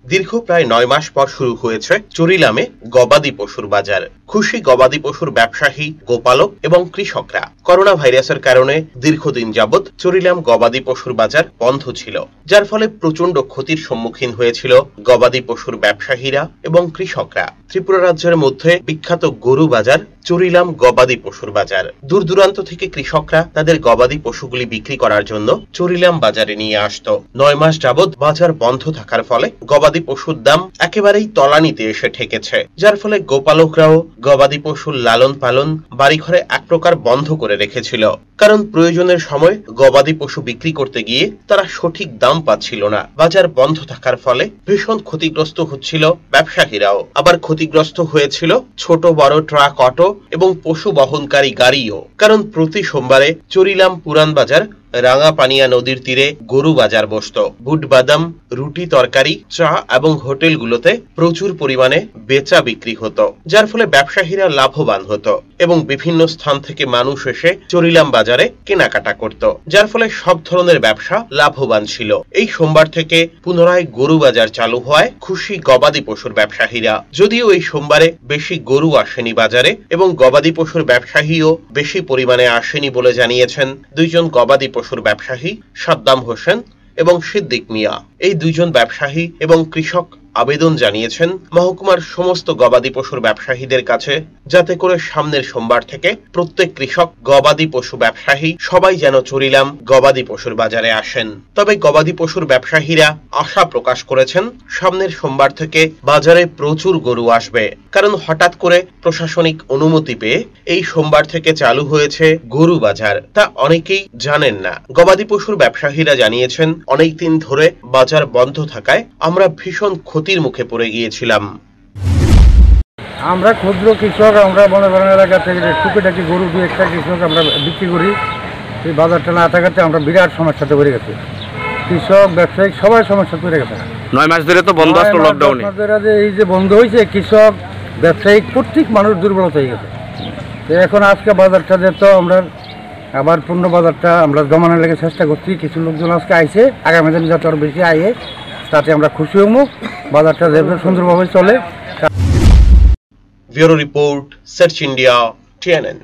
দীর্ঘ প্রায় ৯ মাস পর শুরু হয়েছে চুরিলামে গবাদি পশুর বাজার। খুশি গবাদি পশুর ব্যবসায়ী, গোপালক এবং কৃষকরা। করোনা ভাইরাসের কারণে দীর্ঘদিন যাবৎ চুরিলাম গবাদি পশুর বাজার বন্ধ ছিল, যার ফলে প্রচন্ড ক্ষতির সম্মুখীন হয়েছিল গবাদি পশুর ব্যবসায়ীরা এবং কৃষকরা। ত্রিপুরা রাজ্যের মধ্যে বিখ্যাত গরু বাজার চুরিলাম গবাদি পশুর বাজার। দূর দূরান্ত থেকে কৃষকরা তাদের গবাদি পশুগুলি বিক্রি করার জন্য চুরিলাম বাজারে নিয়ে আসতো। ৯ মাস যাবৎ বাজার বন্ধ থাকার ফলে গবাদি পশুর দাম একেবারেই তলানিতে এসে ঠেকেছে, যার ফলে গোপালকরাও গবাদি পশুর লালন পালন বাড়িঘরে এক প্রকার বন্ধ করে রেখেছিল। কারণ প্রয়োজনের সময় গবাদি পশু বিক্রি করতে গিয়ে তারা সঠিক দাম পাচ্ছিল না। বাজার বন্ধ থাকার ফলে ভীষণ ক্ষতিগ্রস্ত হচ্ছিল ব্যবসায়ীরাও। আবার ক্ষতিগ্রস্ত হয়েছিল ছোট বড় ট্রাক, অটো এবং পশু বহনকারী গাড়িও। কারণ প্রতি সোমবারে চুরিলাম পুরান বাজার রাঙাপানিয়া নদীর তীরে গরু বাজার বসত। বুট বাদাম, রুটি, তরকারি, চা এবং হোটেলগুলোতে প্রচুর পরিমাণে বেচা বিক্রি হতো, যার ফলে ব্যবসায়ীরা লাভবান হতো এবং বিভিন্ন স্থান থেকে মানুষ এসে চুরিলাম বাজারে কেনাকাটা করত, যার ফলে সব ধরনের ব্যবসা লাভবান ছিল। এই সোমবার থেকে পুনরায় গরু বাজার চালু হয় খুশি গবাদি পশুর ব্যবসায়ীরা। যদিও এই সোমবারে বেশি গরু আসেনি বাজারে এবং গবাদি পশুর ব্যবসায়ীও বেশি পরিমাণে আসেনি বলে জানিয়েছেন দুইজন গবাদি পশুর ব্যবসায়ী, সাদ্দাম হোসেন এবং সিদ্দিক মিয়া। এই দুইজন ব্যবসায়ী এবং কৃষক আবেদন জানিয়েছেন মহকুমার সমস্ত গবাদি পশুর ব্যবসায়ীদের কাছে, যাতে করে সামনের সোমবার থেকে প্রত্যেক কৃষক, গবাদি পশু ব্যবসায়ী সবাই যেন চুরিলাম গবাদি পশুর বাজারে আসেন। তবে গবাদি পশুর ব্যবসায়ীরা আশা প্রকাশ করেছেন সামনের সোমবার থেকে বাজারে প্রচুর গরু আসবে, কারণ হঠাৎ করে প্রশাসনিক অনুমতি পেয়ে এই সোমবার থেকে চালু হয়েছে গরু বাজার, তা অনেকেই জানেন না। গবাদি পশুর ব্যবসায়ীরা জানিয়েছেন অনেকদিন ধরে বাজার বন্ধ থাকায় আমরা ভীষণ ক্ষতির মুখে পড়ে গিয়েছিলাম। আমরা ক্ষুদ্র কৃষক, আমরা মনে করেন এলাকা থেকে টুকিটাকি গরু দু একটা কৃষক আমরা বিক্রি করি। এই বাজারটা না থাকাতে আমরা বিরাট সমস্যাতে পড়ে গেছি। কৃষক, ব্যবসায়িক সবাই সমস্যা পড়ে গেছে। ৯ মাস ধরে তো বন্ধ আসলো লকডাউনে। এই যে বন্ধ হয়েছে, কৃষক, ব্যবসায়িক প্রত্যেক মানুষ দুর্বলতা হয়ে গেছে। এখন আজকে বাজারটা যেত আমরা আবার পূর্ণ বাজারটা আমরা জমানোর লেগে চেষ্টা করছি। কিছু লোকজন আজকে আইছে, আগামী দিন যত আরো বেশি আইয়ে তাতে আমরা খুশি হবো। বাজারটা যেভাবে সুন্দরভাবে চলে। Bureau report, search India, TNN।